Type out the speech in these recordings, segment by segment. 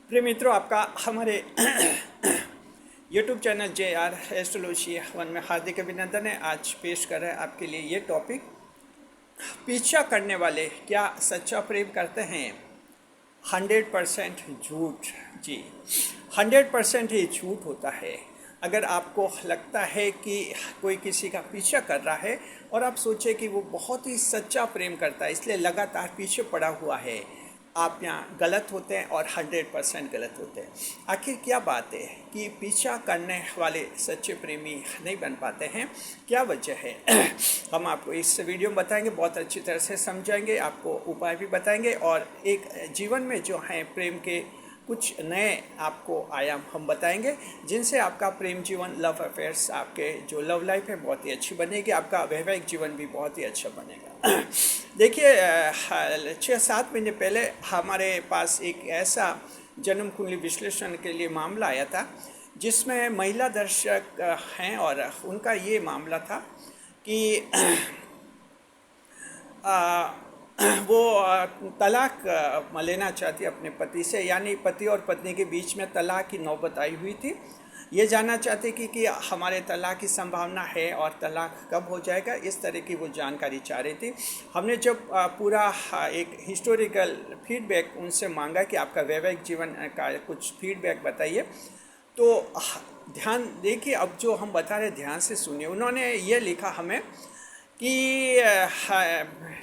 प्रिय मित्रों, आपका हमारे YouTube channel JR astrology one में हार्दिक अभिनंदन है। आज पेश कर रहे हैं आपके लिए ये टॉपिक, पीछा करने वाले क्या सच्चा प्रेम करते हैं? 100% झूठ। जी, 100% ही झूठ होता है। अगर आपको लगता है कि कोई किसी का पीछा कर रहा है और आप सोचें कि वो बहुत ही सच्चा प्रेम करता है इसलिए लगातार पीछे पड़ा हुआ है, आप यहाँ गलत होते हैं और 100% गलत होते हैं। आखिर क्या बात है कि पीछा करने वाले सच्चे प्रेमी नहीं बन पाते हैं? क्या वजह है? हम आपको इस वीडियो में बताएंगे, बहुत अच्छी तरह से समझाएंगे, आपको उपाय भी बताएंगे और एक जीवन में जो है प्रेम के कुछ नए आपको आयाम हम बताएंगे, जिनसे आपका प्रेम जीवन, लव अफेयर्स, आपके जो लव लाइफ है बहुत ही अच्छी बनेगी, आपका वैवाहिक जीवन भी बहुत ही अच्छा बनेगा। देखिए, 6-7 महीने पहले हमारे पास एक ऐसा जन्म कुंडली विश्लेषण के लिए मामला आया था, जिसमें महिला दर्शक हैं और उनका ये मामला था कि वो तलाक लेना चाहती अपने पति से, यानी पति और पत्नी के बीच में तलाक की नौबत आई हुई थी। ये जानना चाहते कि हमारे तलाक की संभावना है और तलाक कब हो जाएगा, इस तरह की वो जानकारी चाह रही थी। हमने जब पूरा एक हिस्टोरिकल फीडबैक उनसे मांगा कि आपका वैवाहिक जीवन का कुछ फीडबैक बताइए, तो ध्यान देखिए, अब जो हम बता रहे ध्यान से सुनिए। उन्होंने ये लिखा हमें कि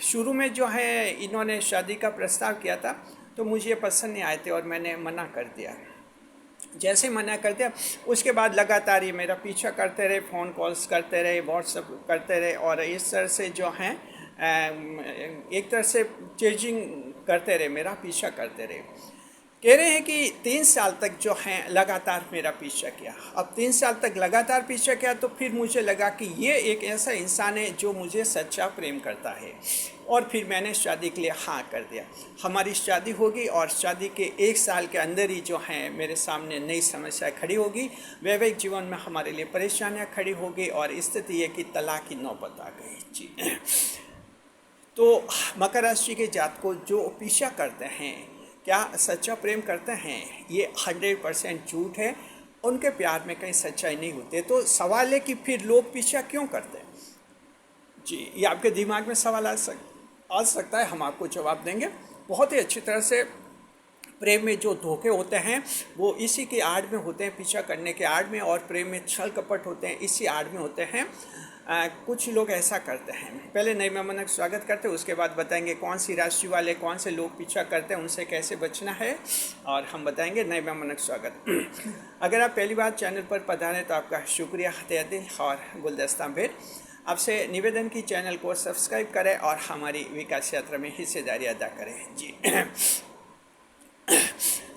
शुरू में जो है इन्होंने शादी का प्रस्ताव किया था तो मुझे पसंद नहीं आए थे और मैंने मना कर दिया। जैसे मना कर दिया उसके बाद लगातार ये मेरा पीछा करते रहे, फ़ोन कॉल्स करते रहे, व्हाट्सअप करते रहे और इस तरह से जो हैं एक तरह से चेजिंग करते रहे, मेरा पीछा करते रहे। कह रहे हैं कि 3 साल तक जो हैं लगातार मेरा पीछा किया। अब 3 साल तक लगातार पीछा किया तो फिर मुझे लगा कि ये एक ऐसा इंसान है जो मुझे सच्चा प्रेम करता है, और फिर मैंने शादी के लिए हाँ कर दिया। हमारी शादी होगी और शादी के 1 साल के अंदर ही जो हैं मेरे सामने नई समस्या खड़ी होगी, वैवाहिक जीवन में हमारे लिए परेशानियाँ खड़ी होगी और स्थिति ये कि तलाक की नौबत आ गई। जी, तो मकर राशि के जातकों जो पीछा करते हैं, क्या सच्चा प्रेम करते हैं? ये 100% झूठ है। उनके प्यार में कहीं सच्चाई नहीं होती। तो सवाल है कि फिर लोग पीछा क्यों करते हैं? जी, ये आपके दिमाग में सवाल आ सकता है, हम आपको जवाब देंगे बहुत ही अच्छी तरह से। प्रेम में जो धोखे होते हैं वो इसी की आड़ में होते हैं, पीछा करने के आड़ में, और प्रेम में छल कपट होते हैं इसी आड़ में होते हैं। कुछ लोग ऐसा करते हैं। पहले नए मेहमान का स्वागत करते हैं, उसके बाद बताएंगे कौन सी राशि वाले कौन से लोग पीछा करते हैं, उनसे कैसे बचना है, और हम बताएंगे नए मेहमान का स्वागत। अगर आप पहली बार चैनल पर पधारे तो आपका शुक्रिया तहे दिल और गुलदस्ता भेंट। आपसे निवेदन की चैनल को सब्सक्राइब करें और हमारी विकास यात्रा में हिस्सेदारी अदा करें। जी,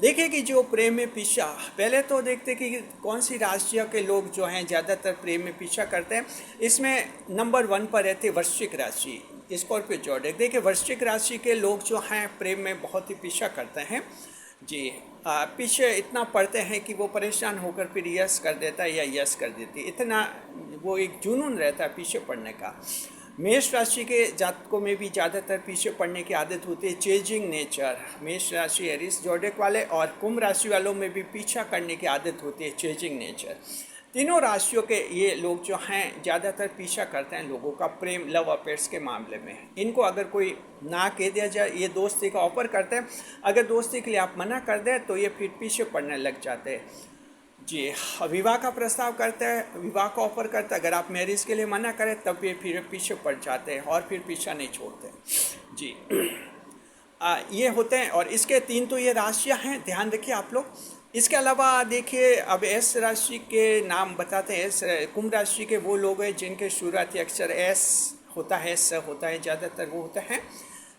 देखिए कि जो प्रेम में पीछा, पहले तो देखते कि कौन सी राशियों के लोग जो हैं ज़्यादातर प्रेम में पीछा करते हैं। इसमें नंबर 1 पर रहते वृश्चिक राशि, स्कॉर्पियो जोड़े। देखिए, वृश्चिक राशि के लोग जो हैं प्रेम में बहुत ही पीछा करते हैं। जी, पीछे इतना पड़ते हैं कि वो परेशान होकर फिर यस कर देता है या यस कर देती है, इतना वो एक जुनून रहता है पीछे पड़ने का। मेष राशि के जातकों में भी ज़्यादातर पीछे पड़ने की आदत होती है, चेजिंग नेचर। मेष राशि एरिस जोडेक वाले और कुंभ राशि वालों में भी पीछा करने की आदत होती है, चेजिंग नेचर। तीनों राशियों के ये लोग जो हैं ज़्यादातर पीछा करते हैं लोगों का प्रेम, लव अफेयर्स के मामले में। इनको अगर कोई ना कह दिया जाए, ये दोस्ती का ऑफर करते हैं, अगर दोस्ती के लिए आप मना कर दें तो ये फिर पीछे पड़ने लग जाते हैं। जी, विवाह का प्रस्ताव करते हैं, विवाह का ऑफर करते हैं, अगर आप मैरिज के लिए मना करें तब ये फिर पीछे पड़ जाते हैं और फिर पीछा नहीं छोड़ते। जी, ये होते हैं। और इसके 3 तो ये राशियां हैं, ध्यान रखिए आप लोग। इसके अलावा देखिए, अब एस राशि के नाम बताते हैं। एस कुंभ राशि के वो लोग हैं जिनके शुरुआती अक्षर एस होता है, स होता है, ज़्यादातर वो होते हैं।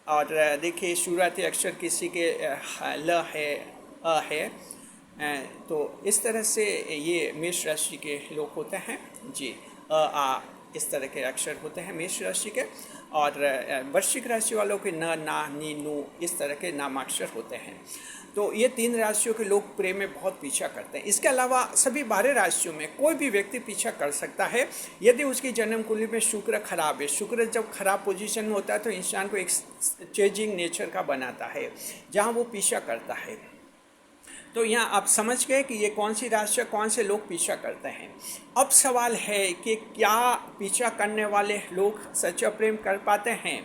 और देखिए, शुरुआती अक्षर किसी के ल है, अ है, तो इस तरह से ये मेष राशि के लोग होते हैं। जी, आ इस तरह के अक्षर होते हैं मेष राशि के। और वृश्चिक राशि वालों के न, ना, नी, नू इस तरह के नामाक्षर होते हैं। तो ये 3 राशियों के लोग प्रेम में बहुत पीछा करते हैं। इसके अलावा सभी 12 राशियों में कोई भी व्यक्ति पीछा कर सकता है यदि उसकी जन्म कुंडली में शुक्र खराब है। शुक्र जब खराब पोजीशन में होता है तो इंसान को एक चेजिंग नेचर का बनाता है, जहाँ वो पीछा करता है। तो यहाँ आप समझ गए कि ये कौन सी राशि कौन से लोग पीछा करते हैं। अब सवाल है कि क्या पीछा करने वाले लोग सच्चा प्रेम कर पाते हैं?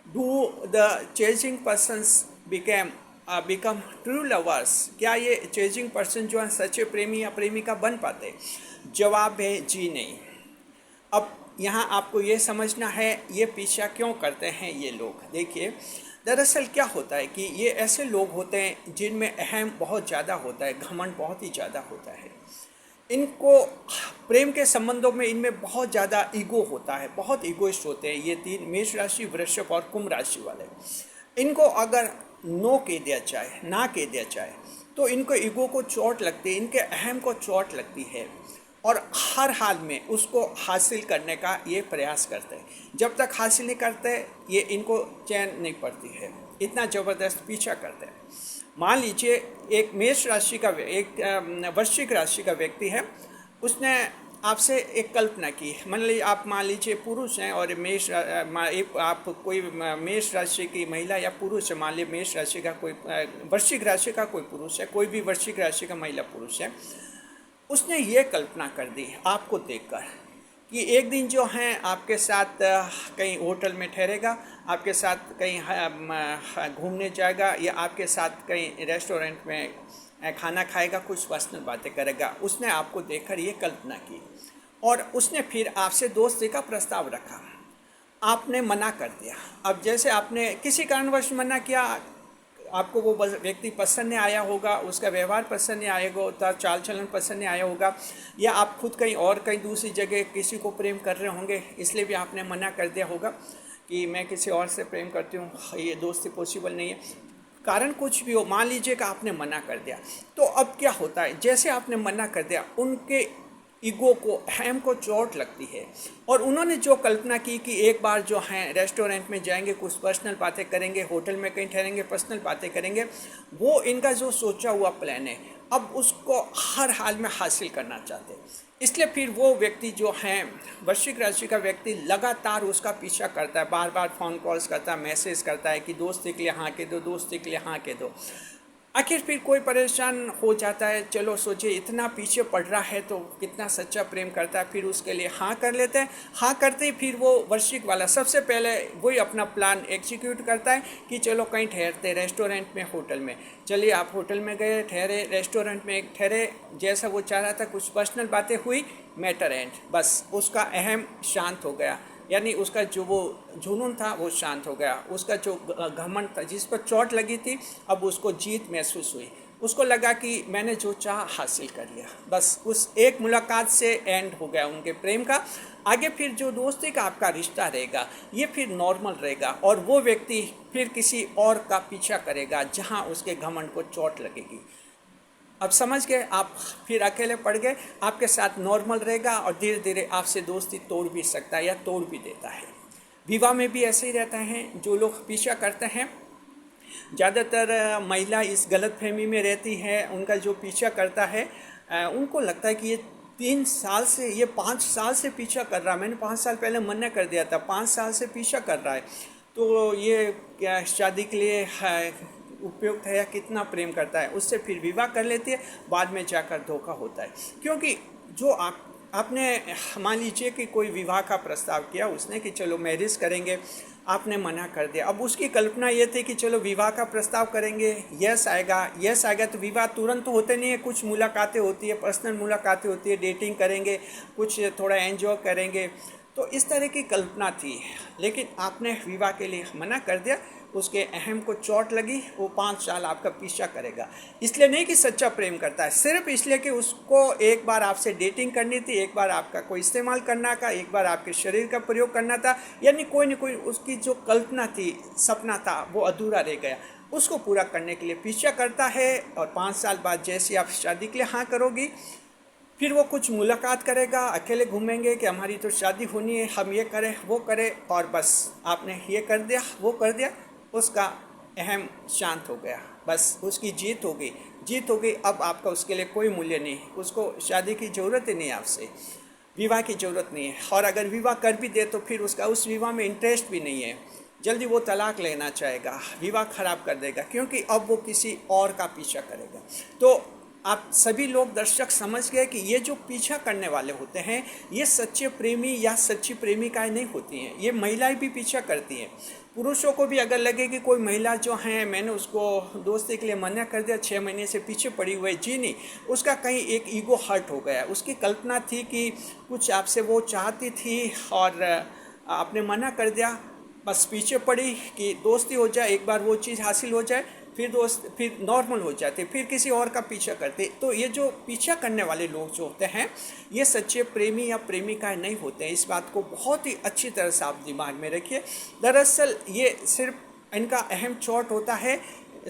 Do the chasing persons become true lovers? क्या ये चेजिंग पर्सन जो है सच्चे प्रेमी या प्रेमिका बन पाते? जवाब है जी नहीं। अब यहाँ आपको ये समझना है ये पीछा क्यों करते हैं ये लोग। देखिए, दरअसल क्या होता है कि ये ऐसे लोग होते हैं जिनमें अहम बहुत ज़्यादा होता है, घमंड बहुत ही ज़्यादा होता है। इनको प्रेम के संबंधों में इनमें बहुत ज़्यादा ईगो होता है, बहुत ईगोइस्ट होते हैं ये तीन, मेष राशि, वृषभ और कुंभ राशि वाले। इनको अगर नो कह दिया जाए, ना कह दिया जाए, तो इनको ईगो को चोट लगती है, इनके अहम को चोट लगती है और हर हाल में उसको हासिल करने का ये प्रयास करते हैं। जब तक हासिल नहीं करते ये इनको चैन नहीं पड़ती है, इतना ज़बरदस्त पीछा करते हैं। मान लीजिए एक मेष राशि का एक वृश्चिक राशि का व्यक्ति है, उसने आपसे एक कल्पना की। मान लीजिए पुरुष हैं और आप कोई मेष राशि की महिला या पुरुष है, मान लीजिए मेष राशि का कोई वृश्चिक राशि का कोई पुरुष है, कोई भी वृश्चिक राशि का महिला पुरुष है। उसने ये कल्पना कर दी आपको देखकर कि एक दिन जो है आपके साथ कहीं होटल में ठहरेगा, आपके साथ कहीं घूमने जाएगा या आपके साथ कहीं रेस्टोरेंट में खाना खाएगा, कुछ पर्सनल बातें करेगा। उसने आपको देखकर ये कल्पना की और उसने फिर आपसे दोस्ती का प्रस्ताव रखा। आपने मना कर दिया। अब जैसे आपने किसी कारणवश मना किया, आपको वो व्यक्ति पसंद नहीं आया होगा, उसका व्यवहार पसंद नहीं आएगा होता, चाल चलन पसंद नहीं आया होगा, या आप खुद कहीं दूसरी जगह किसी को प्रेम कर रहे होंगे, इसलिए भी आपने मना कर दिया होगा कि मैं किसी और से प्रेम करती हूँ, ये दोस्ती पॉसिबल नहीं है। कारण कुछ भी हो, मान लीजिए कि आपने मना कर दिया। तो अब क्या होता है, जैसे आपने मना कर दिया, उनके ईगो को, अहम को चोट लगती है और उन्होंने जो कल्पना की कि एक बार जो हैं रेस्टोरेंट में जाएंगे, कुछ पर्सनल बातें करेंगे, होटल में कहीं ठहरेंगे, पर्सनल बातें करेंगे, वो इनका जो सोचा हुआ प्लान है, अब उसको हर हाल में हासिल करना चाहते हैं। इसलिए फिर वो व्यक्ति जो हैं वृश्चिक राशि का व्यक्ति लगातार उसका पीछा करता है, बार बार फ़ोन कॉल्स करता है, मैसेज करता है कि दोस्ती के लिए हाँ कह दो, दोस्ती के लिए हाँ कह दो। आखिर फिर कोई परेशान हो जाता है, चलो सोचिए इतना पीछे पड़ रहा है तो कितना सच्चा प्रेम करता है, फिर उसके लिए हाँ कर लेते हैं। हाँ करते ही फिर वो वृश्चिक वाला सबसे पहले वही अपना प्लान एग्जीक्यूट करता है कि चलो कहीं ठहरते, रेस्टोरेंट में, होटल में। चलिए आप होटल में गए, ठहरे, रेस्टोरेंट में ठहरे, जैसा वो चाह रहा था, कुछ पर्सनल बातें हुई, मैटर एंड, बस उसका अहम शांत हो गया। यानी उसका जो वो जुनून था वो शांत हो गया, उसका जो घमंड था, जिस पर चोट लगी थी, अब उसको जीत महसूस हुई। उसको लगा कि मैंने जो चाहा हासिल कर लिया। बस उस एक मुलाकात से एंड हो गया उनके प्रेम का। आगे फिर जो दोस्ती का आपका रिश्ता रहेगा ये फिर नॉर्मल रहेगा और वो व्यक्ति फिर किसी और का पीछा करेगा जहाँ उसके घमंड को चोट लगेगी। अब समझ गए आप, फिर अकेले पड़ गए, आपके साथ नॉर्मल रहेगा और धीरे धीरे आपसे दोस्ती तोड़ भी सकता है या तोड़ भी देता है। विवाह में भी ऐसे ही रहता है। जो लोग पीछा करते हैं, ज़्यादातर महिला इस गलतफहमी में रहती है, उनका जो पीछा करता है उनको लगता है कि ये 3 साल से, ये 5 साल से पीछा कर रहा है, मैंने 5 साल पहले मना कर दिया था, 5 साल से पीछा कर रहा है, तो ये क्या शादी के लिए उपयुक्त है या कितना प्रेम करता है। उससे फिर विवाह कर लेती है, बाद में जाकर धोखा होता है। क्योंकि जो आपने मान लीजिए कि कोई विवाह का प्रस्ताव किया उसने कि चलो मैरिज करेंगे, आपने मना कर दिया। अब उसकी कल्पना ये थी कि चलो विवाह का प्रस्ताव करेंगे, यस आएगा तो विवाह तुरंत तो होते नहीं है, कुछ मुलाकातें होती है, पर्सनल मुलाकातें होती है, डेटिंग करेंगे, कुछ थोड़ा एंजॉय करेंगे, तो इस तरह की कल्पना थी। लेकिन आपने विवाह के लिए मना कर दिया, उसके अहम को चोट लगी, वो 5 साल आपका पीछा करेगा। इसलिए नहीं कि सच्चा प्रेम करता है, सिर्फ इसलिए कि उसको एक बार आपसे डेटिंग करनी थी, एक बार आपका कोई इस्तेमाल करना था, एक बार आपके शरीर का प्रयोग करना था, यानी कोई न कोई उसकी जो कल्पना थी, सपना था, वो अधूरा रह गया। उसको पूरा करने के लिए पीछा करता है और 5 साल बाद जैसे आप शादी के लिए हाँ करोगी, फिर वो कुछ मुलाकात करेगा, अकेले घूमेंगे कि हमारी तो शादी होनी है, हम ये करें वो करें, और बस आपने ये कर दिया वो कर दिया, उसका अहम शांत हो गया, बस उसकी जीत हो गई। अब आपका उसके लिए कोई मूल्य नहीं, उसको शादी की ज़रूरत ही नहीं, आपसे विवाह की ज़रूरत नहीं है। और अगर विवाह कर भी दे तो फिर उसका उस विवाह में इंटरेस्ट भी नहीं है। जल्दी वो तलाक लेना चाहेगा, विवाह खराब कर देगा, क्योंकि अब वो किसी और का पीछा करेगा। तो आप सभी लोग दर्शक समझ गए कि ये जो पीछा करने वाले होते हैं ये सच्चे प्रेमी या सच्ची प्रेमिकाएं नहीं होती हैं, ये महिलाएं भी पीछा करती हैं। पुरुषों को भी अगर लगे कि कोई महिला जो है मैंने उसको दोस्ती के लिए मना कर दिया, 6 महीने से पीछे पड़ी हुई जी नहीं, उसका कहीं एक ईगो हर्ट हो गया। उसकी कल्पना थी कि कुछ आपसे वो चाहती थी और आपने मना कर दिया, बस पीछे पड़ी कि दोस्ती हो जाए, एक बार वो चीज़ हासिल हो जाए, फिर नॉर्मल हो जाते, फिर किसी और का पीछा करते। तो ये जो पीछा करने वाले लोग जो होते हैं ये सच्चे प्रेमी या प्रेमिकाएं नहीं होते हैं। इस बात को बहुत ही अच्छी तरह से आप दिमाग में रखिए। दरअसल ये सिर्फ इनका अहम चोट होता है,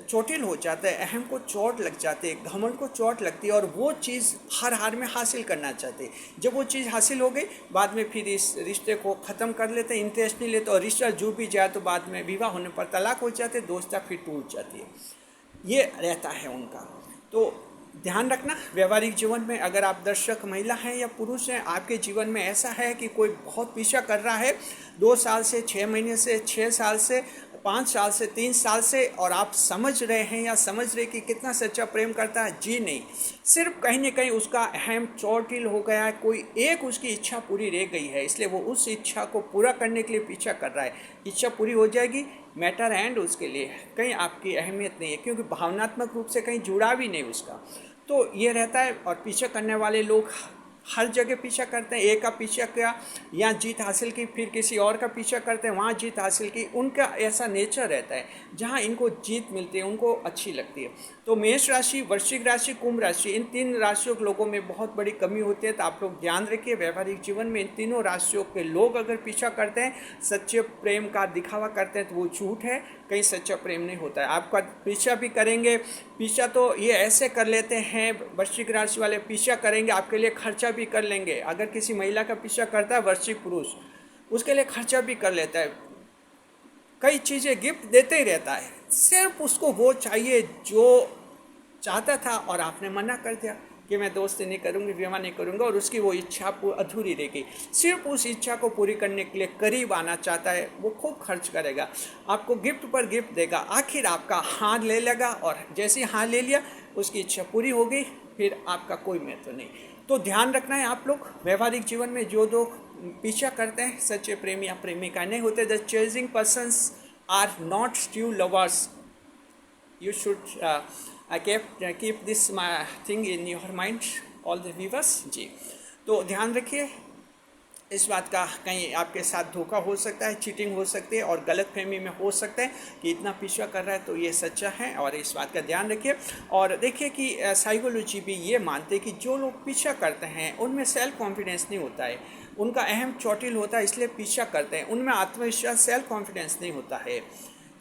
चोटिल हो जाता है, अहम को चोट लग जाती है, घमंड को चोट लगती है और वो चीज़ हर हाल में हासिल करना चाहते हैं। जब वो चीज़ हासिल हो गई बाद में फिर इस रिश्ते को ख़त्म कर लेते हैं, इंटरेस्ट नहीं लेते और रिश्ता जो भी जाए तो बाद में विवाह होने पर तलाक हो जाते, दोस्ती फिर टूट जाती है। ये रहता है उनका। तो ध्यान रखना व्यवहारिक जीवन में, अगर आप दर्शक महिला हैं या पुरुष हैं, आपके जीवन में ऐसा है कि कोई बहुत पीछा कर रहा है 2 साल से, 6 महीने से, 6 साल से, 5 साल से, 3 साल से, और आप समझ रहे हैं या समझ रहे कि कितना सच्चा प्रेम करता है, जी नहीं, सिर्फ कहीं ना कहीं उसका अहम चोटिल हो गया है, कोई एक उसकी इच्छा पूरी रह गई है, इसलिए वो उस इच्छा को पूरा करने के लिए पीछा कर रहा है। इच्छा पूरी हो जाएगी, मैटर एंड, उसके लिए कहीं आपकी अहमियत नहीं है, क्योंकि भावनात्मक रूप से कहीं जुड़ा भी नहीं उसका। तो ये रहता है। और पीछा करने वाले लोग हर जगह पीछा करते हैं, एक का पीछा किया, यहाँ जीत हासिल की, फिर किसी और का पीछा करते हैं, वहाँ जीत हासिल की। उनका ऐसा नेचर रहता है, जहाँ इनको जीत मिलती है उनको अच्छी लगती है। तो मेष राशि, वृश्चिक राशि, कुंभ राशि, इन 3 राशियों के लोगों में बहुत बड़ी कमी होती है। तो आप लोग ध्यान रखिए, व्यवहारिक जीवन में इन तीनों राशियों के लोग अगर पीछा करते हैं, सच्चे प्रेम का दिखावा करते हैं, तो वो झूठ है, कहीं सच्चा प्रेम नहीं होता है। आपका पीछा भी करेंगे, पीछा तो ये ऐसे कर लेते हैं, वृश्चिक राशि वाले पीछा करेंगे, आपके लिए खर्चा भी कर लेंगे। अगर किसी महिला का पीछा करता है वृश्चिक पुरुष, उसके लिए खर्चा भी कर लेता है, कई चीज़ें गिफ्ट देते ही रहता है, सिर्फ उसको वो चाहिए जो चाहता था और आपने मना कर दिया कि मैं दोस्ती नहीं करूँगी, विवाह नहीं करूँगा, और उसकी वो इच्छा अधूरी रह गई। सिर्फ उस इच्छा को पूरी करने के लिए करीब आना चाहता है, वो खूब खर्च करेगा, आपको गिफ्ट पर गिफ्ट देगा, आखिर आपका हाथ ले लेगा, और जैसे ही हाथ ले लिया उसकी इच्छा पूरी हो गई, फिर आपका कोई महत्व नहीं। तो ध्यान रखना है आप लोग, व्यवहारिक जीवन में जो लोग पीछा करते हैं सच्चे प्रेमी या प्रेमिका नहीं होते। The chasing persons are not true lovers. You should keep this thing in your mind, all the viewers जी। तो ध्यान रखिए इस बात का, कहीं आपके साथ धोखा हो सकता है, चीटिंग हो सकती है और गलतफहमी में हो सकता है कि इतना पीछा कर रहा है तो ये सच्चा है, और इस बात का ध्यान रखिए। और देखिए कि साइकोलॉजी भी ये मानते हैं कि जो लोग पीछा करते हैं उनमें सेल्फ कॉन्फिडेंस नहीं होता है, उनका अहम चोटिल होता है, इसलिए पीछा करते हैं, उनमें आत्मविश्वास, सेल्फ कॉन्फिडेंस नहीं होता है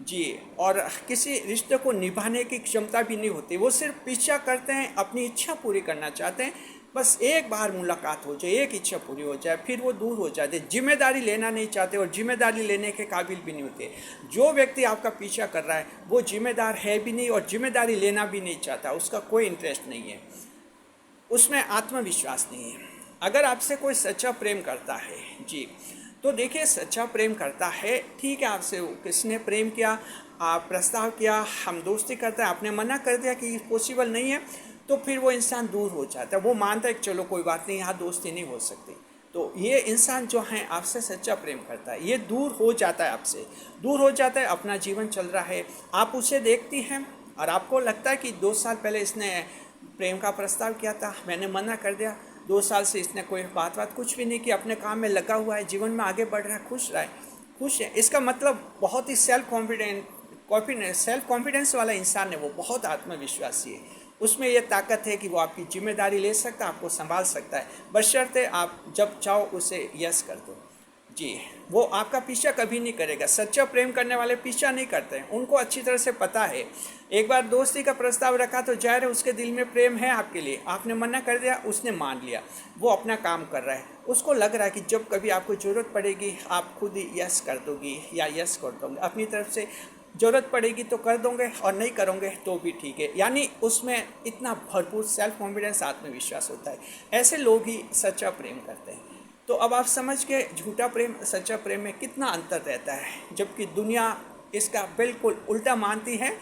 जी। और किसी रिश्ते को निभाने की क्षमता भी नहीं होती, वो सिर्फ पीछा करते हैं, अपनी इच्छा पूरी करना चाहते हैं, बस एक बार मुलाकात हो जाए, एक इच्छा पूरी हो जाए, फिर वो दूर हो जाते, जिम्मेदारी लेना नहीं चाहते और जिम्मेदारी लेने के काबिल भी नहीं होते। जो व्यक्ति आपका पीछा कर रहा है वो जिम्मेदार है भी नहीं और जिम्मेदारी लेना भी नहीं चाहता, उसका कोई इंटरेस्ट नहीं है, उसमें आत्मविश्वास नहीं है। अगर आपसे कोई सच्चा प्रेम करता है जी, तो देखिए सच्चा प्रेम करता है, ठीक है, आपसे किसने प्रेम किया, आप प्रस्ताव किया, हम दोस्ती करते हैं, आपने मना कर दिया कि पॉसिबल नहीं है, तो फिर वो इंसान दूर हो जाता है, वो मानता है कि चलो कोई बात नहीं, यहाँ दोस्ती नहीं हो सकती। तो ये इंसान जो है आपसे सच्चा प्रेम करता है, ये दूर हो जाता है, आपसे दूर हो जाता है, अपना जीवन चल रहा है, आप उसे देखती हैं और आपको लगता है कि 2 साल पहले इसने प्रेम का प्रस्ताव किया था, मैंने मना कर दिया, 2 साल से इसने कोई बात कुछ भी नहीं की, अपने काम में लगा हुआ है, जीवन में आगे बढ़ रहा है, खुश है। इसका मतलब बहुत ही सेल्फ कॉन्फिडेंस वाला इंसान है, वो बहुत आत्मविश्वासी है, उसमें ये ताकत है कि वो आपकी जिम्मेदारी ले सकता है, आपको संभाल सकता है, बशर्ते आप जब चाहो उसे यस कर दो जी। वो आपका पीछा कभी नहीं करेगा, सच्चा प्रेम करने वाले पीछा नहीं करते हैं, उनको अच्छी तरह से पता है, एक बार दोस्ती का प्रस्ताव रखा तो जाहिर है उसके दिल में प्रेम है आपके लिए, आपने मना कर दिया, उसने मान लिया, वो अपना काम कर रहा है, उसको लग रहा है कि जब कभी आपको ज़रूरत पड़ेगी आप खुद ही यस कर दोगी या यस कर दोगे, अपनी तरफ से ज़रूरत पड़ेगी तो कर दोगे और नहीं करोगे तो भी ठीक है, यानी उसमें इतना भरपूर सेल्फ कॉन्फिडेंस, आत्मविश्वास होता है। ऐसे लोग ही सच्चा प्रेम करते हैं। तो अब आप समझ के झूठा प्रेम सच्चा प्रेम में कितना अंतर रहता है, जबकि दुनिया इसका बिल्कुल उल्टा मानती है।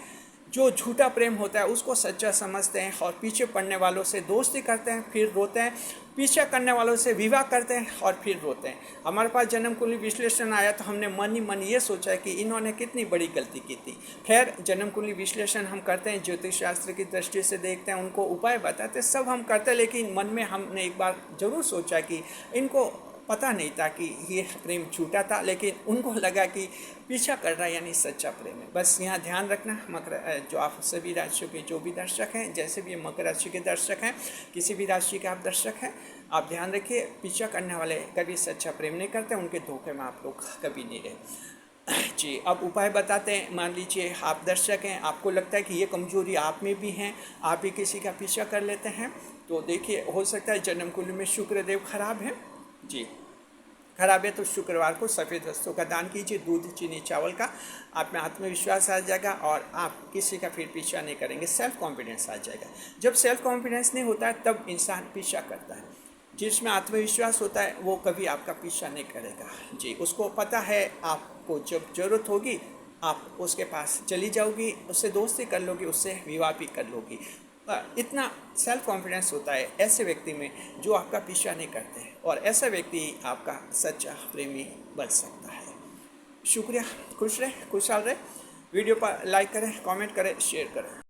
जो झूठा प्रेम होता है उसको सच्चा समझते हैं और पीछे पड़ने वालों से दोस्ती करते हैं फिर रोते हैं, पीछे करने वालों से विवाह करते हैं और फिर रोते हैं। हमारे पास जन्म कुंडली विश्लेषण आया तो हमने मन ही मन ये सोचा कि इन्होंने कितनी बड़ी गलती की थी। खैर, जन्म कुंडली विश्लेषण हम करते हैं, ज्योतिष शास्त्र की दृष्टि से देखते हैं, उनको उपाय बताते, सब हम करते हैं, लेकिन मन में हमने एक बार ज़रूर सोचा कि इनको पता नहीं था कि ये प्रेम झूठा था, लेकिन उनको लगा कि पीछा कर रहा है यानी सच्चा प्रेम है। बस यहाँ ध्यान रखना, मकर जो आप सभी राशियों के जो भी दर्शक हैं, जैसे भी मकर राशि के दर्शक हैं, किसी भी राशि के आप दर्शक हैं, आप ध्यान रखिए, पीछा करने वाले कभी सच्चा प्रेम नहीं करते, उनके धोखे में आप लोग कभी नहीं रहे। जी, अब उपाय बताते हैं। मान लीजिए आप दर्शक हैं, आपको लगता है कि ये कमजोरी आप में भी हैं, आप भी किसी का पीछा कर लेते हैं, तो देखिए हो सकता है जन्म कुंडली में शुक्र देव खराब है। जी, खराब है तो शुक्रवार को सफ़ेद वस्तु का दान कीजिए, दूध चीनी चावल का। आप में आत्मविश्वास आ जाएगा और आप किसी का फिर पीछा नहीं करेंगे, सेल्फ कॉन्फिडेंस आ जाएगा। जब सेल्फ कॉन्फिडेंस नहीं होता है तब इंसान पीछा करता है। जिसमें आत्मविश्वास होता है वो कभी आपका पीछा नहीं करेगा। जी, उसको पता है आपको जब ज़रूरत होगी आप उसके पास चली जाओगी, उससे दोस्ती कर लोगी, उससे विवाह भी कर लोगी। इतना सेल्फ कॉन्फिडेंस होता है ऐसे व्यक्ति में जो आपका पीछा नहीं करते हैं, और ऐसा व्यक्ति आपका सच्चा प्रेमी बन सकता है। शुक्रिया, खुश रहे, खुशहाल रहे। वीडियो पर लाइक करें, कमेंट करें, शेयर करें।